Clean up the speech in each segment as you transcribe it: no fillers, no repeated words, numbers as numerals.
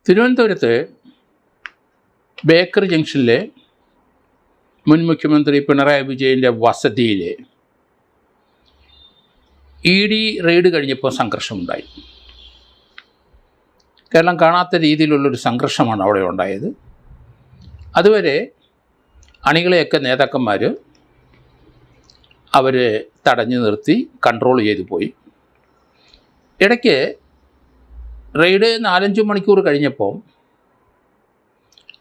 തിരുവനന്തപുരത്ത് ബേക്കറി ജംഗ്ഷനിലെ മുൻ മുഖ്യമന്ത്രി പിണറായി വിജയൻ്റെ വസതിയിൽ ED റെയ്ഡ് കഴിഞ്ഞപ്പോൾ സംഘർഷമുണ്ടായി. കേരളം കാണാത്ത രീതിയിലുള്ളൊരു സംഘർഷമാണ് അവിടെ ഉണ്ടായത്. അതുവരെ അണികളെയൊക്കെ നേതാക്കന്മാർ അവർ തടഞ്ഞു നിർത്തി കൺട്രോൾ ചെയ്തു പോയി. ഇടയ്ക്ക് റെയ്ഡ് 4-5 മണിക്കൂർ കഴിഞ്ഞപ്പോൾ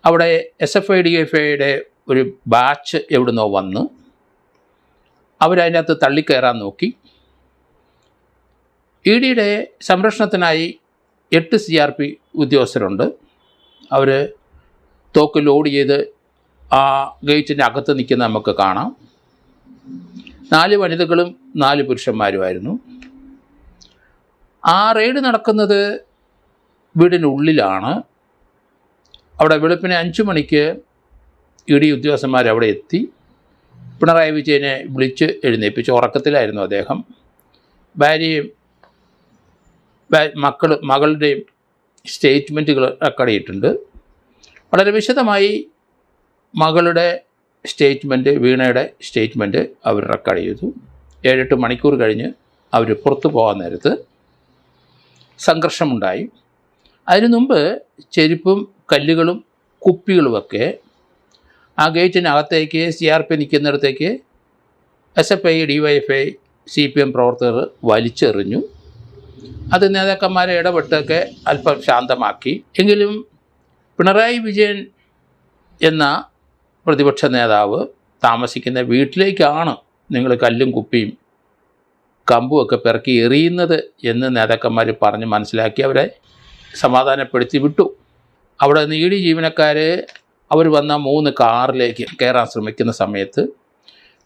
അവിടെ SFI DFIയുടെ ഒരു ബാച്ച് എവിടുന്നോ വന്ന് അവരതിനകത്ത് തള്ളിക്കയറാൻ നോക്കി. EDയുടെ സംരക്ഷണത്തിനായി 8 CRP ഉദ്യോഗസ്ഥരുണ്ട്. അവർ തോക്ക് ലോഡ് ചെയ്ത് ആ ഗേറ്റിൻ്റെ അകത്ത് നിൽക്കുന്ന നമുക്ക് കാണാം. 4 വനിതകളും 4 പുരുഷന്മാരുമായിരുന്നു. ആ റെയ്ഡ് നടക്കുന്നത് വീടിനുള്ളിലാണ്. അവിടെ വെളുപ്പിന് 5 മണിക്ക് ED ഉദ്യോഗസ്ഥന്മാർ അവിടെ എത്തി. പിണറായി വിജയനെ വിളിച്ച് എഴുന്നേൽപ്പിച്ചു. ഉറക്കത്തിലായിരുന്നു അദ്ദേഹം. ഭാര്യയും മകളുടെയും സ്റ്റേറ്റ്മെൻറ്റുകൾ റെക്കോർഡ് വളരെ വിശദമായി മകളുടെ സ്റ്റേറ്റ്മെൻറ്റ്, വീണയുടെ സ്റ്റേറ്റ്മെൻറ്റ് അവർ റെക്കോർഡ് ചെയ്തു. 7-8 മണിക്കൂർ കഴിഞ്ഞ് അവർ പുറത്തു പോകാൻ നേരത്ത് സംഘർഷമുണ്ടായി. അതിനു മുമ്പ് ചെരുപ്പും കല്ലുകളും കുപ്പികളുമൊക്കെ ആ ഗേറ്റിനകത്തേക്ക് CRP നിൽക്കുന്നിടത്തേക്ക് SFI DYFI CPM പ്രവർത്തകർ വലിച്ചെറിഞ്ഞു. അത് നേതാക്കന്മാരെ ഇടപെട്ടൊക്കെ അല്പം ശാന്തമാക്കി. എങ്കിലും പിണറായി വിജയൻ എന്ന പ്രതിപക്ഷ നേതാവ് താമസിക്കുന്ന വീട്ടിലേക്കാണ് നിങ്ങൾ കല്ലും കുപ്പിയും കമ്പുമൊക്കെ പിറക്കി എറിയുന്നത് എന്ന് നേതാക്കന്മാർ പറഞ്ഞ് മനസ്സിലാക്കി അവരെ സമാധാനപ്പെടുത്തി വിട്ടു. അവിടെ നിന്ന് ED ജീവനക്കാർ അവർ വന്ന 3 കാറിലേക്ക് കയറാൻ ശ്രമിക്കുന്ന സമയത്ത്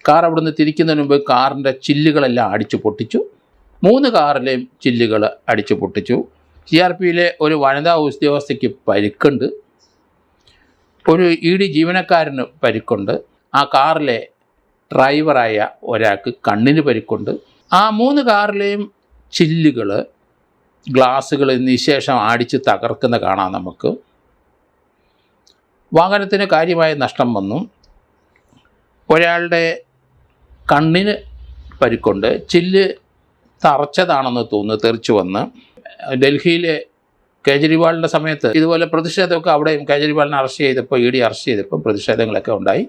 കാർ അവിടെ നിന്ന് തിരിക്കുന്നതിന് മുമ്പ് കാറിൻ്റെ ചില്ലുകളെല്ലാം അടിച്ചു പൊട്ടിച്ചു. 3 കാറിലെയും ചില്ലുകൾ അടിച്ചു പൊട്ടിച്ചു. CRPയിലെ ഒരു വനിതാ ഉദ്യോഗസ്ഥയ്ക്ക് പരിക്കുണ്ട്. ഒരു ED ജീവനക്കാരന് പരിക്കുണ്ട്. ആ കാറിലെ ഡ്രൈവറായ ഒരാൾക്ക് കണ്ണിന് പരിക്കുണ്ട്. ആ 3 കാറിലെയും ചില്ലുകൾ, ഗ്ലാസുകൾ നിശേഷം അടിച്ച് തകർക്കുന്ന കാണാം നമുക്ക്. വാഹനത്തിന് കാര്യമായ നഷ്ടം വന്നു. ഒരാളുടെ കണ്ണിന് പരിക്കുണ്ട്. ചില്ല് തറച്ചതാണെന്ന് തോന്നുന്നു, തെറിച്ചു വന്ന്. ഡൽഹിയിലെ കേജ്രിവാളിൻ്റെ സമയത്ത് ഇതുപോലെ പ്രതിഷേധമൊക്കെ അവിടെയും കേജ്രിവാളിനെ അറസ്റ്റ് ചെയ്തപ്പോൾ ED അറസ്റ്റ് ചെയ്തപ്പോൾ പ്രതിഷേധങ്ങളൊക്കെ ഉണ്ടായി.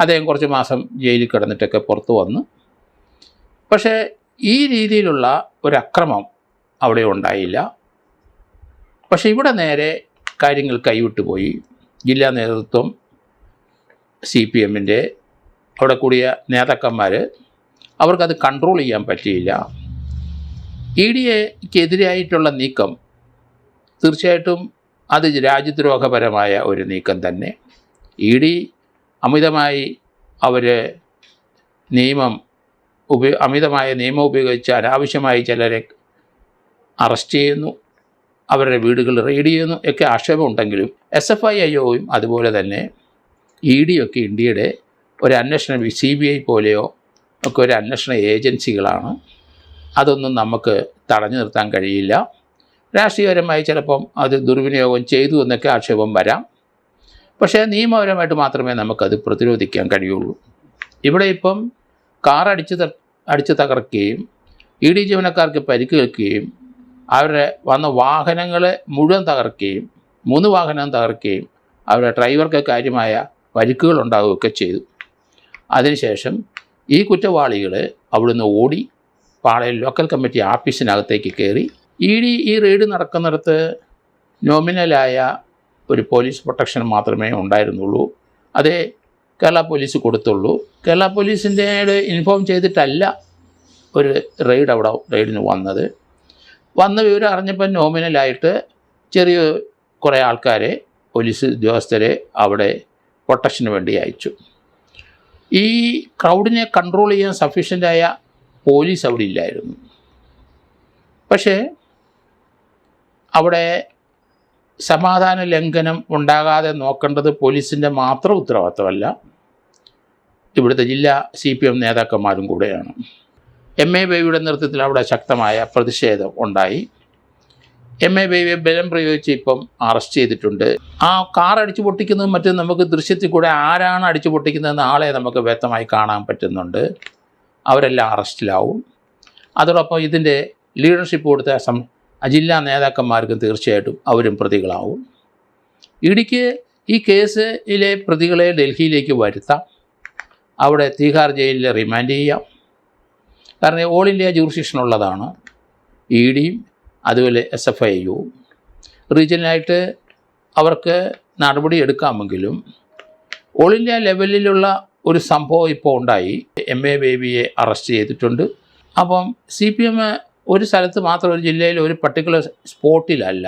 അദ്ദേഹം കുറച്ച് മാസം ജയിലിൽ കിടന്നിട്ടൊക്കെ പുറത്തു വന്നു. പക്ഷേ ഈ രീതിയിലുള്ള ഒരു അക്രമം അവിടെ ഉണ്ടായില്ല. പക്ഷേ ഇവിടെ നേരെ കാര്യങ്ങൾ കൈവിട്ടു പോയി. ജില്ലാ നേതൃത്വം, CPMൻ്റെ അവിടെ കൂടിയ നേതാക്കന്മാർ, അവർക്കത് കൺട്രോൾ ചെയ്യാൻ പറ്റിയില്ല. EDക്കെതിരായിട്ടുള്ള നീക്കം തീർച്ചയായിട്ടും അത് രാജ്യദ്രോഹപരമായ ഒരു നീക്കം തന്നെ. ED അമിതമായി അമിതമായ നിയമം ഉപയോഗിച്ച് അനാവശ്യമായി ചിലരെ അറസ്റ്റ് ചെയ്യുന്നു, അവരുടെ വീടുകൾ റെയ്ഡ് ചെയ്യുന്നു ഒക്കെ ആക്ഷേപമുണ്ടെങ്കിലും SFI-IOയും അതുപോലെ തന്നെ EDയൊക്കെ ഇന്ത്യയുടെ ഒരു അന്വേഷണ CBI പോലെയോ ഒക്കെ ഒരു അന്വേഷണ ഏജൻസികളാണ്. അതൊന്നും നമുക്ക് തടഞ്ഞു നിർത്താൻ കഴിയില്ല. രാഷ്ട്രീയപരമായി ചിലപ്പം അത് ദുർവിനിയോഗം ചെയ്തു എന്നൊക്കെ ആക്ഷേപം വരാം. പക്ഷേ നിയമപരമായിട്ട് മാത്രമേ നമുക്കത് പ്രതിരോധിക്കാൻ കഴിയുള്ളൂ. ഇവിടെ ഇപ്പം കാർ അടിച്ച് തകർക്കുകയും ED ജീവനക്കാർക്ക് പരിക്കേൽക്കുകയും അവരുടെ വന്ന വാഹനങ്ങളെ മുഴുവൻ തകർക്കുകയും 3 വാഹനം തകർക്കുകയും അവരുടെ ഡ്രൈവർക്ക് കാര്യമായ പരിക്കുകൾ ഉണ്ടാവുകയൊക്കെ ചെയ്തു. അതിനുശേഷം ഈ കുറ്റവാളികൾ അവിടുന്ന് ഓടി പാളയം ലോക്കൽ കമ്മിറ്റി ആഫീസിനകത്തേക്ക് കയറി. ED ഈ റെയ്ഡ് നടക്കുന്നിടത്ത് നോമിനലായ ഒരു പോലീസ് പ്രൊട്ടക്ഷൻ മാത്രമേ ഉണ്ടായിരുന്നുള്ളൂ. അതേ കേരള പോലീസ് കൊടുത്തുള്ളൂ. കേരള പോലീസിൻ്റെ ഇൻഫോം ചെയ്തിട്ടല്ല ഒരു റെയ്ഡിന് വന്ന വിവരം അറിഞ്ഞപ്പോൾ നോമിനലായിട്ട് കുറേ ആൾക്കാരെ, പോലീസ് ഉദ്യോഗസ്ഥരെ അവിടെ പ്രൊട്ടക്ഷന് വേണ്ടി അയച്ചു. ഈ ക്രൗഡിനെ കൺട്രോൾ ചെയ്യാൻ സഫീഷ്യൻ്റായ പോലീസ് അവിടെ ഇല്ലായിരുന്നു. പക്ഷേ അവിടെ സമാധാന ലംഘനം ഉണ്ടാകാതെ നോക്കേണ്ടത് പോലീസിൻ്റെ മാത്രം ഉത്തരവാദിത്തമല്ല, ഇവിടുത്തെ ജില്ലാ CPM നേതാക്കന്മാരും കൂടെയാണ്. MA ബേബിയുടെ നേതൃത്വത്തിൽ അവിടെ ശക്തമായ പ്രതിഷേധം ഉണ്ടായി. MA ബേബിയെ ബലം പ്രയോഗിച്ച് ഇപ്പം അറസ്റ്റ് ചെയ്തിട്ടുണ്ട്. ആ കാർ അടിച്ചു പൊട്ടിക്കുന്നതും മറ്റും നമുക്ക് ദൃശ്യത്തിൽ കൂടെ ആരാണ് അടിച്ചു പൊട്ടിക്കുന്നതെന്ന് ആളെ നമുക്ക് വ്യക്തമായി കാണാൻ പറ്റുന്നുണ്ട്. അവരെല്ലാം അറസ്റ്റിലാവും. അതോടൊപ്പം ഇതിൻ്റെ ലീഡർഷിപ്പ് കൊടുത്ത ജില്ലാ നേതാക്കന്മാർക്കും തീർച്ചയായിട്ടും അവരും പ്രതികളാവും. ഇടിക്ക് ഈ കേസിലെ പ്രതികളെ ഡൽഹിയിലേക്ക് വരുത്താം, അവിടെ തീഹാർ ജയിലിൽ റിമാൻഡ് ചെയ്യാം. കാരണം ഓൾ ഇന്ത്യ ജൂറിസ്ഡിക്ഷൻ ഉള്ളതാണ് EDയും അതുപോലെ SFIയും. റീജിയനായിട്ട് അവർക്ക് നടപടി എടുക്കാമെങ്കിലും ഓൾ ഇന്ത്യ ലെവലിലുള്ള ഒരു സംഭവം ഇപ്പോൾ ഉണ്ടായി. MA ബേബിയെ അറസ്റ്റ് ചെയ്തിട്ടുണ്ട്. അപ്പം CPM ഒരു സ്ഥലത്ത് മാത്രം, ഒരു ജില്ലയിൽ ഒരു പർട്ടിക്കുലർ സ്പോട്ടിലല്ല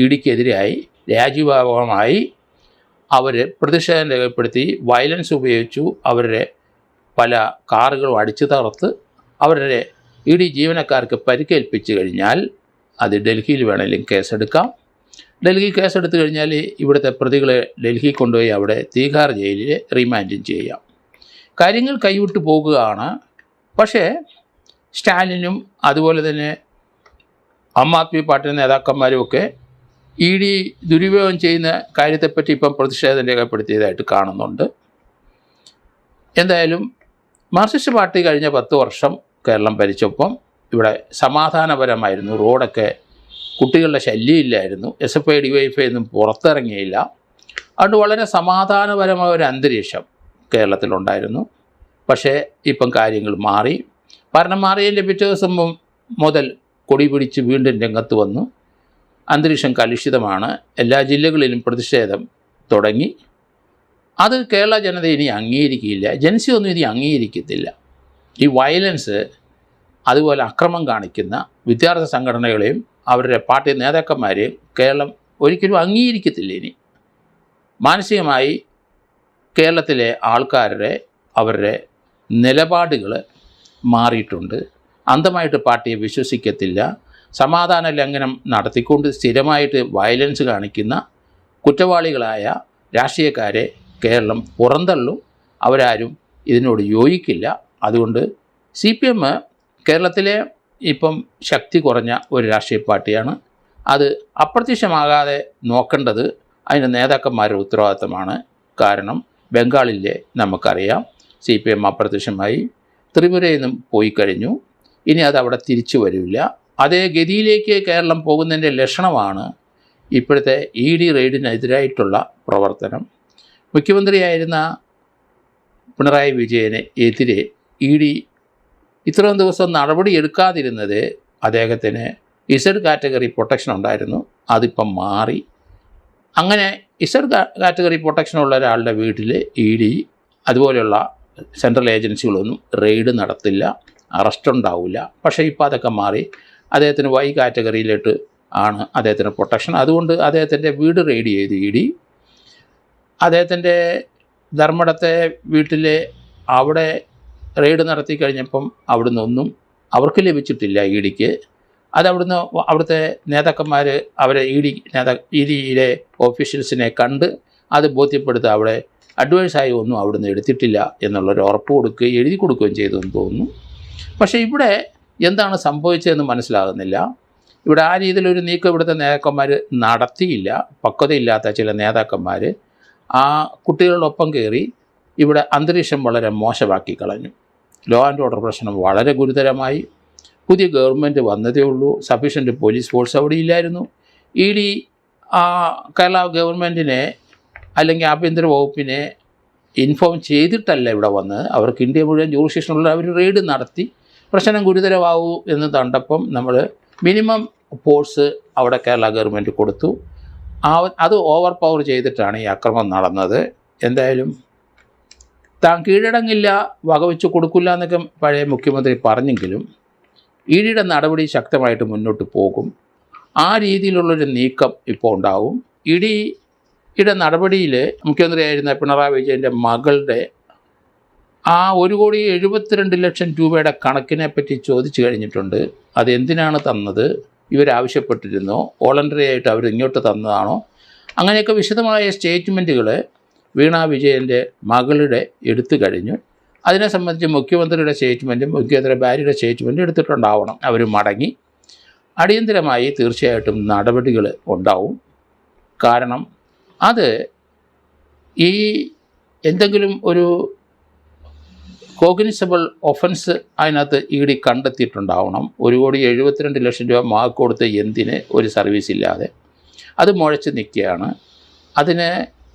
EDക്കെതിരായി രാജ്യവ്യാപകമായി അവർ പ്രതിഷേധം രേഖപ്പെടുത്തി വയലൻസ് ഉപയോഗിച്ചു. അവരുടെ പല കാറുകളും അടിച്ചു തകർത്ത് അവരുടെ ED ജീവനക്കാർക്ക് പരിക്കേൽപ്പിച്ചു കഴിഞ്ഞാൽ അത് ഡൽഹിയിൽ വേണമെങ്കിലും കേസെടുക്കാം. ഡൽഹി കേസെടുത്തു കഴിഞ്ഞാൽ ഇവിടുത്തെ പ്രതികളെ ഡൽഹി കൊണ്ടുപോയി അവിടെ തീഹാർ ജയിലിൽ റിമാൻഡും ചെയ്യാം. കാര്യങ്ങൾ കൈവിട്ടു പോകുകയാണ്. പക്ഷേ സ്റ്റാലിനും അതുപോലെ തന്നെ ആം ആദ്മി പാർട്ടി നേതാക്കന്മാരുമൊക്കെ ED ദുരുപയോഗം ചെയ്യുന്ന കാര്യത്തെപ്പറ്റി ഇപ്പം പ്രതിഷേധം രേഖപ്പെടുത്തിയതായിട്ട് കാണുന്നുണ്ട്. എന്തായാലും മാർക്സിസ്റ്റ് പാർട്ടി കഴിഞ്ഞ 10 വർഷം കേരളം ഭരിച്ചപ്പം ഇവിടെ സമാധാനപരമായിരുന്നു. റോഡൊക്കെ കുട്ടികളുടെ ശല്യമില്ലായിരുന്നു. SFI DYFI ഒന്നും പുറത്തിറങ്ങിയില്ല. അതുകൊണ്ട് വളരെ സമാധാനപരമായ ഒരു അന്തരീക്ഷം കേരളത്തിലുണ്ടായിരുന്നു. പക്ഷേ ഇപ്പം കാര്യങ്ങൾ മാറി. ഭരണം മാറിയതിൻ്റെ പിറ്റേ ദിവസം മുതൽ കൊടി പിടിച്ച് വീണ്ടും രംഗത്ത് വന്നു. അന്തരീക്ഷം കലുഷിതമാണ്. എല്ലാ ജില്ലകളിലും പ്രതിഷേധം തുടങ്ങി. അത് കേരള ജനത ഇനി അംഗീകരിക്കില്ല. ജനസി ഒന്നും ഇനി അംഗീകരിക്കത്തില്ല. ഈ വയലൻസ്, അതുപോലെ അക്രമം കാണിക്കുന്ന വിദ്യാർത്ഥി സംഘടനകളെയും അവരുടെ പാർട്ടി നേതാക്കന്മാരെയും കേരളം ഒരിക്കലും അംഗീകരിക്കത്തില്ല. ഇനി മാനസികമായി കേരളത്തിലെ ആൾക്കാരുടെ അവരുടെ നിലപാടുകൾ മാറിയിട്ടുണ്ട്. അന്ധമായിട്ട് പാർട്ടിയെ വിശ്വസിക്കത്തില്ല. സമാധാന ലംഘനം നടത്തിക്കൊണ്ട് സ്ഥിരമായിട്ട് വയലൻസ് കാണിക്കുന്ന കുറ്റവാളികളായ രാഷ്ട്രീയക്കാരെ കേരളം പുറന്തള്ളും. അവരാരും ഇതിനോട് യോജിക്കില്ല. അതുകൊണ്ട് CPM കേരളത്തിലെ ഇപ്പം ശക്തി കുറഞ്ഞ ഒരു രാഷ്ട്രീയ പാർട്ടിയാണ്. അത് അപ്രത്യക്ഷമാകാതെ നോക്കേണ്ടത് അതിൻ്റെ നേതാക്കന്മാരുടെ ഉത്തരവാദിത്തമാണ്. കാരണം ബംഗാളിലെ നമുക്കറിയാം CPM അപ്രത്യക്ഷമായി, ത്രിപുരയിൽ നിന്നും പോയി കഴിഞ്ഞു. ഇനി അത് അവിടെ തിരിച്ചു വരില്ല. അതേ ഗതിയിലേക്ക് കേരളം പോകുന്നതിൻ്റെ ലക്ഷണമാണ് ഇപ്പോഴത്തെ ED റെയ്ഡിനെതിരായിട്ടുള്ള പ്രവർത്തനം. മുഖ്യമന്ത്രിയായിരുന്ന പിണറായി വിജയന് എതിരെ ED ഇത്രയും ദിവസം നടപടി എടുക്കാതിരുന്നത് അദ്ദേഹത്തിന് Z കാറ്റഗറി പ്രൊട്ടക്ഷൻ ഉണ്ടായിരുന്നു. അതിപ്പം മാറി. അങ്ങനെ Z കാറ്റഗറി പ്രൊട്ടക്ഷനുള്ള ഒരാളുടെ വീട്ടിൽ ED അതുപോലെയുള്ള സെൻട്രൽ ഏജൻസികളൊന്നും റെയ്ഡ് നടത്തില്ല, അറസ്റ്റ് ഉണ്ടാവില്ല. പക്ഷേ ഇപ്പോൾ അതൊക്കെ മാറി. അദ്ദേഹത്തിന് Y കാറ്റഗറിയിലിട്ട് ആണ് അദ്ദേഹത്തിന് പ്രൊട്ടക്ഷൻ. അതുകൊണ്ട് അദ്ദേഹത്തിൻ്റെ വീട് റെയ്ഡ് ചെയ്ത് ED. അദ്ദേഹത്തിൻ്റെ ധർമ്മടത്തെ വീട്ടിൽ അവിടെ റെയ്ഡ് നടത്തി കഴിഞ്ഞപ്പം അവിടുന്ന് ഒന്നും അവർക്ക് ലഭിച്ചിട്ടില്ല EDക്ക്. അതവിടുന്ന് അവിടുത്തെ നേതാക്കന്മാർ അവരെ EDയുടെ ഓഫീഷ്യൽസിനെ കണ്ട് അത് ബോധ്യപ്പെടുത്തുക, അവിടെ അഡ്വൈസായി ഒന്നും അവിടുന്ന് എടുത്തിട്ടില്ല എന്നുള്ളൊരു ഉറപ്പ് കൊടുക്കുകയും എഴുതി കൊടുക്കുകയും ചെയ്തു എന്ന് തോന്നുന്നു. പക്ഷേ ഇവിടെ എന്താണ് സംഭവിച്ചതെന്ന് മനസ്സിലാകുന്നില്ല. ഇവിടെ ആ രീതിയിലൊരു നീക്കം ഇവിടുത്തെ നേതാക്കന്മാർ നടത്തിയില്ല. പക്വതയില്ലാത്ത ചില നേതാക്കന്മാർ ആ കുട്ടികളോടൊപ്പം കയറി ഇവിടെ അന്തരീക്ഷം വളരെ മോശമാക്കി കളഞ്ഞു. ലോ ആൻഡ് ഓർഡർ പ്രശ്നം വളരെ ഗുരുതരമായി. പുതിയ ഗവൺമെൻറ് വന്നതേ ഉള്ളൂ. സഫീഷ്യൻ്റ് പോലീസ് ഫോഴ്സ് അവിടെ ഇല്ലായിരുന്നു. ED കേരള ഗവൺമെൻറ്റിനെ അല്ലെങ്കിൽ ആഭ്യന്തര വകുപ്പിനെ ഇൻഫോം ചെയ്തിട്ടല്ല ഇവിടെ വന്നത്. അവർക്ക് ഇന്ത്യ മുഴുവൻ ജൂറിസ്ഡിക്ഷനുള്ള അവർ റെയ്ഡ് നടത്തി. പ്രശ്നം ഗുരുതരമാവൂ എന്ന് കണ്ടപ്പം നമ്മൾ മിനിമം ഫോഴ്സ് അവിടെ കേരള ഗവൺമെൻറ് കൊടുത്തു. അത് ഓവർ പവർ ചെയ്തിട്ടാണ് ഈ അക്രമം നടന്നത്. എന്തായാലും താൻ കീഴടങ്ങില്ല, വകവെച്ച് കൊടുക്കില്ല എന്നൊക്കെ പഴയ മുഖ്യമന്ത്രി പറഞ്ഞെങ്കിലും EDയുടെ നടപടി ശക്തമായിട്ട് മുന്നോട്ട് പോകും. ആ രീതിയിലുള്ളൊരു നീക്കം ഇപ്പോൾ ഉണ്ടാവും. EDയുടെ നടപടിയിൽ മുഖ്യമന്ത്രിയായിരുന്ന പിണറായി വിജയൻ്റെ മകളുടെ ആ 1,72,00,000 രൂപയുടെ കണക്കിനെ പറ്റി ചോദിച്ചു കഴിഞ്ഞിട്ടുണ്ട്. അതെന്തിനാണ് തന്നത്, ഇവരാവശ്യപ്പെട്ടിരുന്നോ, വോളണ്ടറി ആയിട്ട് അവർ ഇങ്ങോട്ട് തന്നതാണോ, അങ്ങനെയൊക്കെ വിശദമായ സ്റ്റേറ്റ്മെൻറ്റുകൾ വീണ വിജയൻ്റെ മകളുടെ എടുത്തു കഴിഞ്ഞു. അതിനെ സംബന്ധിച്ച് മുഖ്യമന്ത്രിയുടെ സ്റ്റേറ്റ്മെൻറ്റും മുഖ്യമന്ത്രി ഭാര്യയുടെ സ്റ്റേറ്റ്മെൻറ്റും എടുത്തിട്ടുണ്ടാവണം. അവർ മടങ്ങി. അടിയന്തരമായി തീർച്ചയായിട്ടും നടപടികൾ ഉണ്ടാവും. കാരണം അത് ഈ എന്തെങ്കിലും ഒരു കോഗ്നിസബിൾ ഒഫൻസ് അതിനകത്ത് ED കണ്ടെത്തിയിട്ടുണ്ടാവണം. 1,72,00,000 രൂപ മാർക്ക് കൊടുത്ത് എന്തിന് ഒരു സർവീസ് ഇല്ലാതെ അത് മുഴച്ച് നിൽക്കുകയാണ്. അതിന്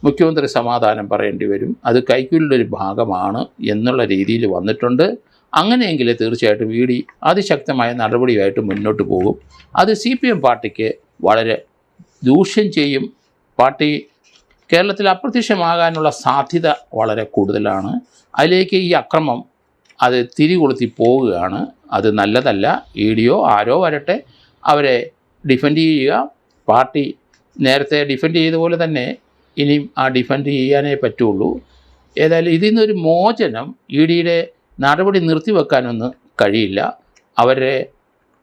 മുഖ്യമന്ത്രി സമാധാനം പറയേണ്ടി വരും. അത് കൈക്കൂലിയുടെ ഒരു ഭാഗമാണ് എന്നുള്ള രീതിയിൽ വന്നിട്ടുണ്ട്. അങ്ങനെയെങ്കിൽ തീർച്ചയായിട്ടും ED അതിശക്തമായ നടപടിയുമായിട്ട് മുന്നോട്ട് പോകും. അത് CPM പാർട്ടിക്ക് വളരെ ദൂഷ്യം ചെയ്യും. പാർട്ടി കേരളത്തിൽ അപ്രത്യക്ഷമാകാനുള്ള സാധ്യത വളരെ കൂടുതലാണ്. അതിലേക്ക് ഈ അക്രമം അത് തിരികൊളുത്തി പോവുകയാണ്. അത് നല്ലതല്ല. EDയോ ആരോ വരട്ടെ, അവരെ ഡിഫെൻഡ് ചെയ്യുക. പാർട്ടി നേരത്തെ ഡിഫെൻഡ് ചെയ്ത പോലെ തന്നെ ഇനിയും ആ ഡിഫെൻഡ് ചെയ്യാനേ പറ്റുള്ളൂ. ഏതായാലും ഇതിൽ നിന്നൊരു മോചനം EDയുടെ നടപടി നിർത്തിവെക്കാനൊന്നും കഴിയില്ല. അവരുടെ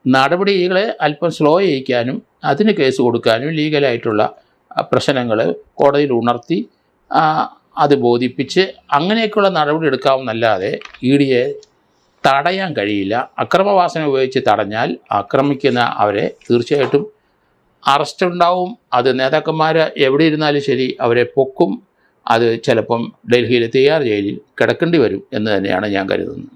നടപടികളെ അല്പം സ്ലോ ചെയ്യിക്കാനും അതിന് കേസ് കൊടുക്കാനും ലീഗലായിട്ടുള്ള പ്രശ്നങ്ങൾ കോടതിയിൽ ഉണർത്തി അത് ബോധിപ്പിച്ച് അങ്ങനെയൊക്കെയുള്ള നടപടി എടുക്കാവുന്നല്ലാതെ EDയെ തടയാൻ കഴിയില്ല. അക്രമവാസന ഉപയോഗിച്ച് തടഞ്ഞാൽ ആക്രമിക്കുന്ന അവരെ തീർച്ചയായിട്ടും അറസ്റ്റ് ഉണ്ടാവും. അത് നേതാക്കന്മാർ എവിടെ ഇരുന്നാലും ശരി അവരെ പൊക്കും. അത് ചിലപ്പം ഡൽഹിയിലെ തിഹാർ ജയിലിൽ കിടക്കേണ്ടി വരും എന്ന് തന്നെയാണ് ഞാൻ കരുതുന്നത്.